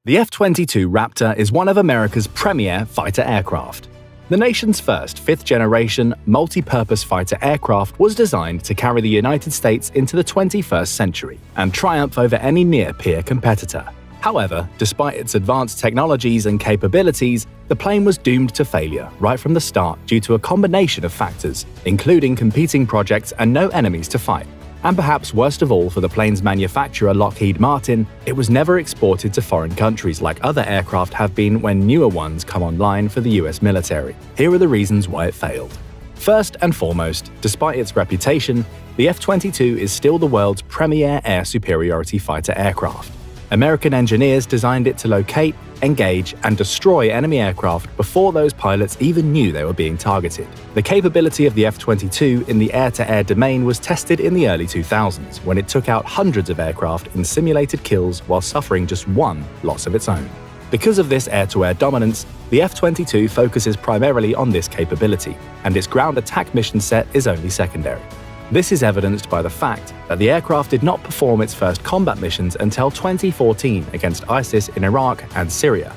The F-22 Raptor is one of America's premier fighter aircraft. The nation's first fifth-generation, multi-purpose fighter aircraft was designed to carry the United States into the 21st century and triumph over any near-peer competitor. However, despite its advanced technologies and capabilities, the plane was doomed to failure right from the start due to a combination of factors, including competing projects and no enemies to fight. And perhaps worst of all for the plane's manufacturer Lockheed Martin, it was never exported to foreign countries like other aircraft have been when newer ones come online for the US military. Here are the reasons why it failed. First and foremost, despite its reputation, the F-22 is still the world's premier air superiority fighter aircraft. American engineers designed it to locate, engage, and destroy enemy aircraft before those pilots even knew they were being targeted. The capability of the F-22 in the air-to-air domain was tested in the early 2000s, when it took out hundreds of aircraft in simulated kills while suffering just one loss of its own. Because of this air-to-air dominance, the F-22 focuses primarily on this capability, and its ground attack mission set is only secondary. This is evidenced by the fact that the aircraft did not perform its first combat missions until 2014 against ISIS in Iraq and Syria.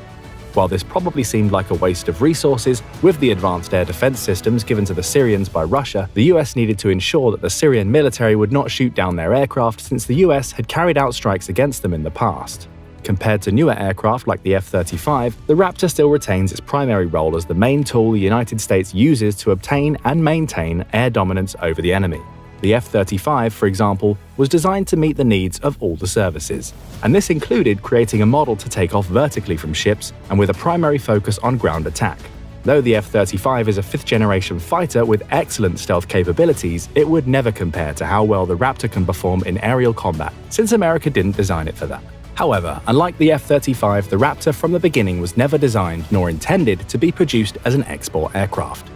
While this probably seemed like a waste of resources, with the advanced air defense systems given to the Syrians by Russia, the US needed to ensure that the Syrian military would not shoot down their aircraft since the US had carried out strikes against them in the past. Compared to newer aircraft like the F-35, the Raptor still retains its primary role as the main tool the United States uses to obtain and maintain air dominance over the enemy. The F-35, for example, was designed to meet the needs of all the services, and this included creating a model to take off vertically from ships and with a primary focus on ground attack. Though the F-35 is a fifth-generation fighter with excellent stealth capabilities, it would never compare to how well the Raptor can perform in aerial combat, since America didn't design it for that. However, unlike the F-35, the Raptor from the beginning was never designed nor intended to be produced as an export aircraft.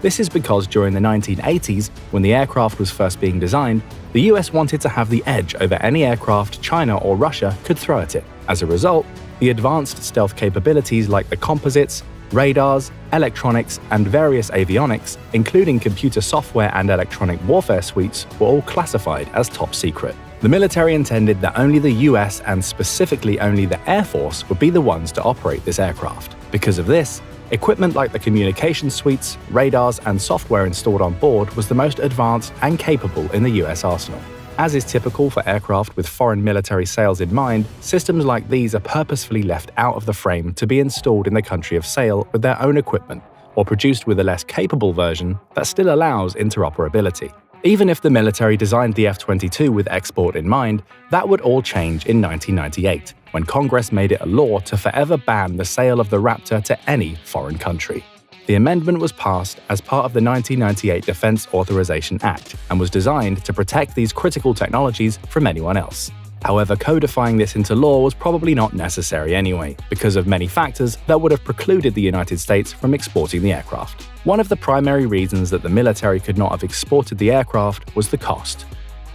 This is because during the 1980s, when the aircraft was first being designed, the US wanted to have the edge over any aircraft China or Russia could throw at it. As a result, the advanced stealth capabilities like the composites, radars, electronics, and various avionics, including computer software and electronic warfare suites, were all classified as top secret. The military intended that only the US and specifically only the Air Force would be the ones to operate this aircraft. Because of this, equipment like the communication suites, radars, and software installed on board was the most advanced and capable in the US arsenal. As is typical for aircraft with foreign military sales in mind, systems like these are purposefully left out of the frame to be installed in the country of sale with their own equipment, or produced with a less capable version that still allows interoperability. Even if the military designed the F-22 with export in mind, that would all change in 1998, when Congress made it a law to forever ban the sale of the Raptor to any foreign country. The amendment was passed as part of the 1998 Defense Authorization Act and was designed to protect these critical technologies from anyone else. However, codifying this into law was probably not necessary anyway, because of many factors that would have precluded the United States from exporting the aircraft. One of the primary reasons that the military could not have exported the aircraft was the cost.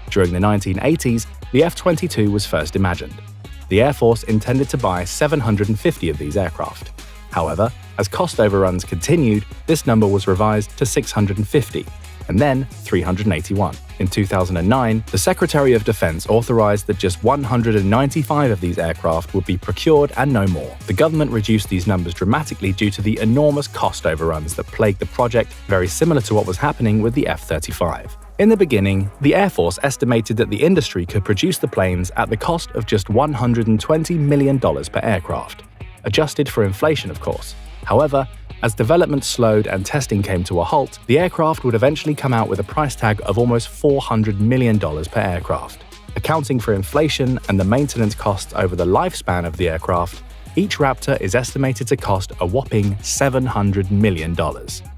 During the 1980s, the F-22 was first imagined. The Air Force intended to buy 750 of these aircraft. However, as cost overruns continued, this number was revised to 650, and then 381. In 2009, the Secretary of Defense authorized that just 195 of these aircraft would be procured and no more. The government reduced these numbers dramatically due to the enormous cost overruns that plagued the project, very similar to what was happening with the F-35. In the beginning, the Air Force estimated that the industry could produce the planes at the cost of just $120 million per aircraft, adjusted for inflation, of course. However, as development slowed and testing came to a halt, the aircraft would eventually come out with a price tag of almost $400 million per aircraft. Accounting for inflation and the maintenance costs over the lifespan of the aircraft, each Raptor is estimated to cost a whopping $700 million.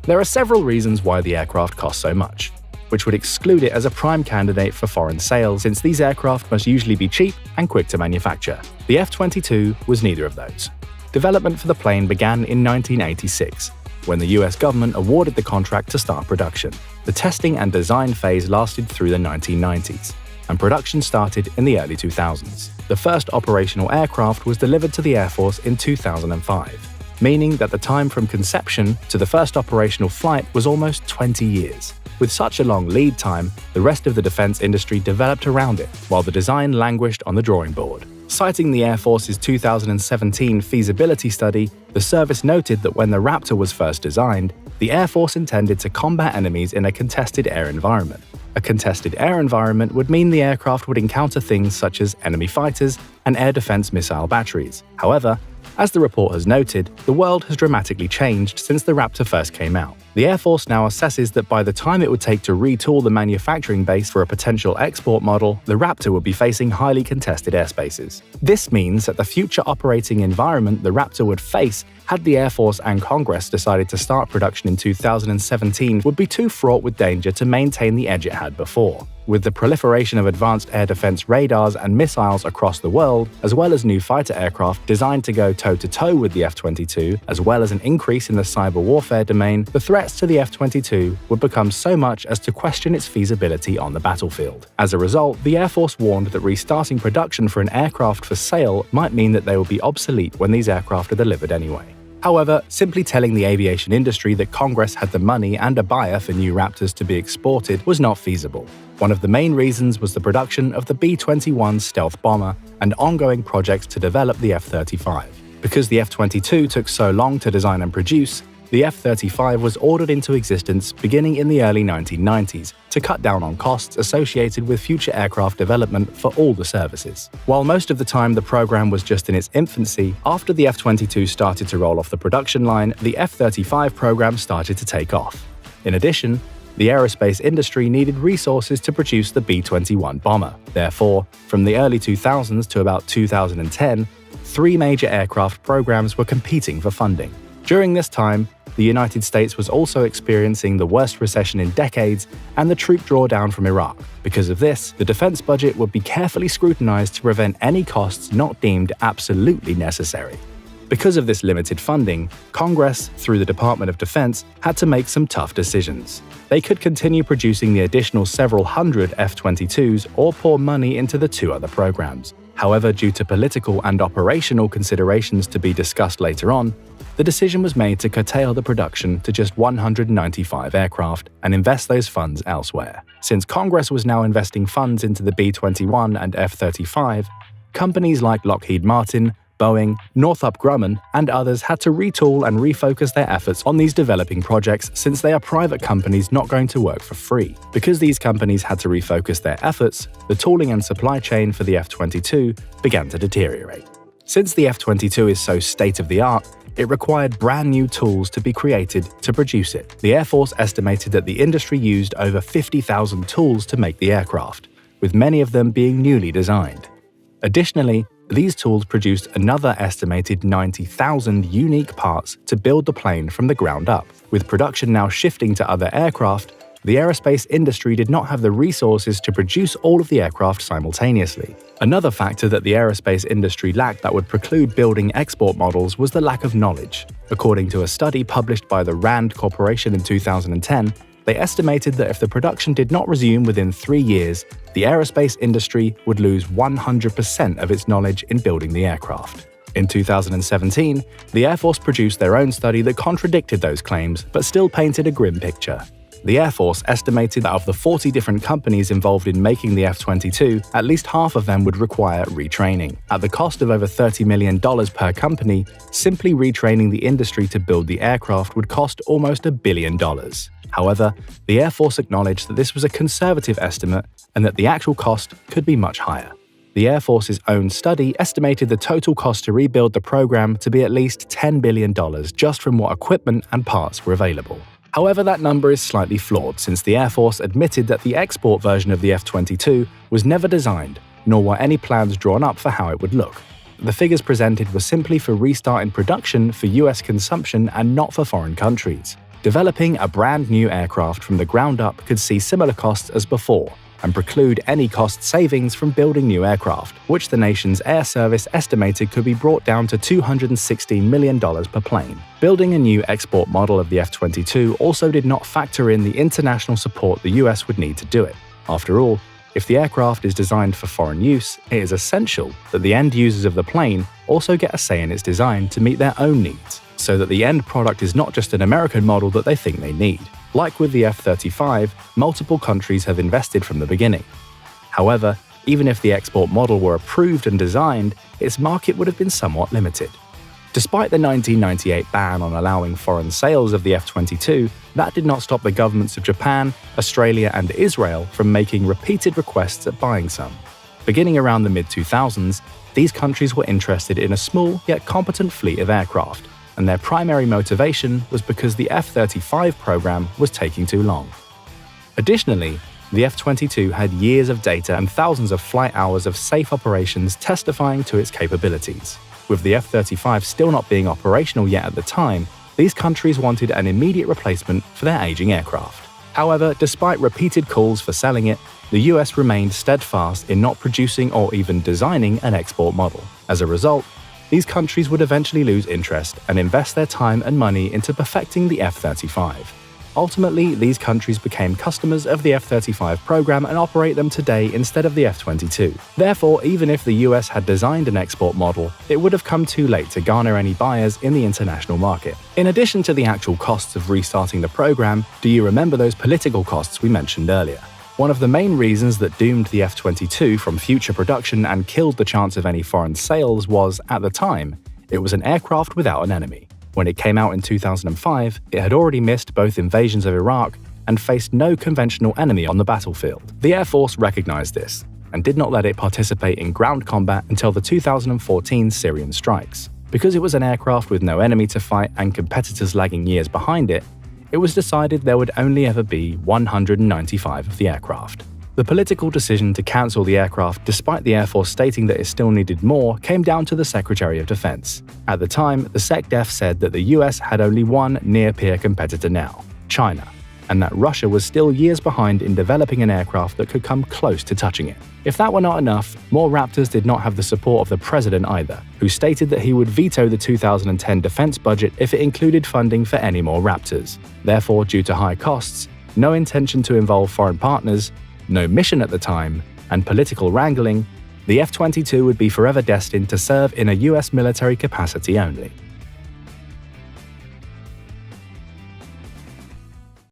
There are several reasons why the aircraft costs so much, which would exclude it as a prime candidate for foreign sales since these aircraft must usually be cheap and quick to manufacture. The F-22 was neither of those. Development for the plane began in 1986, when the US government awarded the contract to start production. The testing and design phase lasted through the 1990s, and production started in the early 2000s. The first operational aircraft was delivered to the Air Force in 2005, meaning that the time from conception to the first operational flight was almost 20 years. With such a long lead time, the rest of the defense industry developed around it, while the design languished on the drawing board. Citing the Air Force's 2017 feasibility study, the service noted that when the Raptor was first designed, the Air Force intended to combat enemies in a contested air environment. A contested air environment would mean the aircraft would encounter things such as enemy fighters and air defense missile batteries. However, as the report has noted, the world has dramatically changed since the Raptor first came out. The Air Force now assesses that by the time it would take to retool the manufacturing base for a potential export model, the Raptor would be facing highly contested airspaces. This means that the future operating environment the Raptor would face had the Air Force and Congress decided to start production in 2017 would be too fraught with danger to maintain the edge it had before. With the proliferation of advanced air defense radars and missiles across the world, as well as new fighter aircraft designed to go toe-to-toe with the F-22, as well as an increase in the cyber warfare domain, the threats to the F-22 would become so much as to question its feasibility on the battlefield. As a result, the Air Force warned that restarting production for an aircraft for sale might mean that they will be obsolete when these aircraft are delivered anyway. However, simply telling the aviation industry that Congress had the money and a buyer for new Raptors to be exported was not feasible. One of the main reasons was the production of the B-21 stealth bomber and ongoing projects to develop the F-35. Because the F-22 took so long to design and produce, the F-35 was ordered into existence beginning in the early 1990s to cut down on costs associated with future aircraft development for all the services. While most of the time the program was just in its infancy, after the F-22 started to roll off the production line, the F-35 program started to take off. In addition, the aerospace industry needed resources to produce the B-21 bomber. Therefore, from the early 2000s to about 2010, 3 major aircraft programs were competing for funding. During this time, the United States was also experiencing the worst recession in decades and the troop drawdown from Iraq. Because of this, the defense budget would be carefully scrutinized to prevent any costs not deemed absolutely necessary. Because of this limited funding, Congress, through the Department of Defense, had to make some tough decisions. They could continue producing the additional several hundred F-22s or pour money into the 2 other programs. However, due to political and operational considerations to be discussed later on, the decision was made to curtail the production to just 195 aircraft and invest those funds elsewhere. Since Congress was now investing funds into the B-21 and F-35, companies like Lockheed Martin, Boeing, Northrop Grumman, and others had to retool and refocus their efforts on these developing projects since they are private companies not going to work for free. Because these companies had to refocus their efforts, the tooling and supply chain for the F-22 began to deteriorate. Since the F-22 is so state-of-the-art, it required brand new tools to be created to produce it. The Air Force estimated that the industry used over 50,000 tools to make the aircraft, with many of them being newly designed. Additionally, these tools produced another estimated 90,000 unique parts to build the plane from the ground up. With production now shifting to other aircraft, the aerospace industry did not have the resources to produce all of the aircraft simultaneously. Another factor that the aerospace industry lacked that would preclude building export models was the lack of knowledge. According to a study published by the RAND Corporation in 2010, they estimated that if the production did not resume within 3 years, the aerospace industry would lose 100% of its knowledge in building the aircraft. In 2017, the Air Force produced their own study that contradicted those claims but still painted a grim picture. The Air Force estimated that of the 40 different companies involved in making the F-22, at least half of them would require retraining. At the cost of over $30 million per company, simply retraining the industry to build the aircraft would cost almost $1 billion. However, the Air Force acknowledged that this was a conservative estimate and that the actual cost could be much higher. The Air Force's own study estimated the total cost to rebuild the program to be at least $10 billion just from what equipment and parts were available. However, that number is slightly flawed since the Air Force admitted that the export version of the F-22 was never designed, nor were any plans drawn up for how it would look. The figures presented were simply for restarting production for US consumption and not for foreign countries. Developing a brand new aircraft from the ground up could see similar costs as before, and preclude any cost savings from building new aircraft, which the nation's air service estimated could be brought down to $216 million per plane. Building a new export model of the F-22 also did not factor in the international support the US would need to do it. After all, if the aircraft is designed for foreign use, it is essential that the end users of the plane also get a say in its design to meet their own needs, so that the end product is not just an American model that they think they need. Like with the F-35, multiple countries have invested from the beginning. However, Even if the export model were approved and designed, its market would have been somewhat limited. Despite the 1998 ban on allowing foreign sales of the F-22, that did not stop the governments of Japan, Australia, and Israel from making repeated requests at buying some. Beginning around the mid-2000s, these countries were interested in a small yet competent fleet of aircraft, and their primary motivation was because the F-35 program was taking too long. Additionally, the F-22 had years of data and thousands of flight hours of safe operations testifying to its capabilities. With the F-35 still not being operational yet at the time, these countries wanted an immediate replacement for their aging aircraft. However, despite repeated calls for selling it, the US remained steadfast in not producing or even designing an export model. As a result, these countries would eventually lose interest and invest their time and money into perfecting the F-35. Ultimately, these countries became customers of the F-35 program and operate them today instead of the F-22. Therefore, even if the US had designed an export model, it would have come too late to garner any buyers in the international market. In addition to the actual costs of restarting the program, do you remember those political costs we mentioned earlier? One of the main reasons that doomed the F-22 from future production and killed the chance of any foreign sales was, at the time, it was an aircraft without an enemy. When it came out in 2005, it had already missed both invasions of Iraq and faced no conventional enemy on the battlefield. The Air Force recognized this and did not let it participate in ground combat until the 2014 Syrian strikes. Because it was an aircraft with no enemy to fight and competitors lagging years behind it, it was decided there would only ever be 195 of the aircraft. The political decision to cancel the aircraft, despite the Air Force stating that it still needed more, came down to the Secretary of Defense. At the time, the SecDef said that the US had only one near-peer competitor now, China, and that Russia was still years behind in developing an aircraft that could come close to touching it. If that were not enough, more Raptors did not have the support of the president either, who stated that he would veto the 2010 defense budget if it included funding for any more Raptors. Therefore, due to high costs, no intention to involve foreign partners, no mission at the time, and political wrangling, the F-22 would be forever destined to serve in a US military capacity only.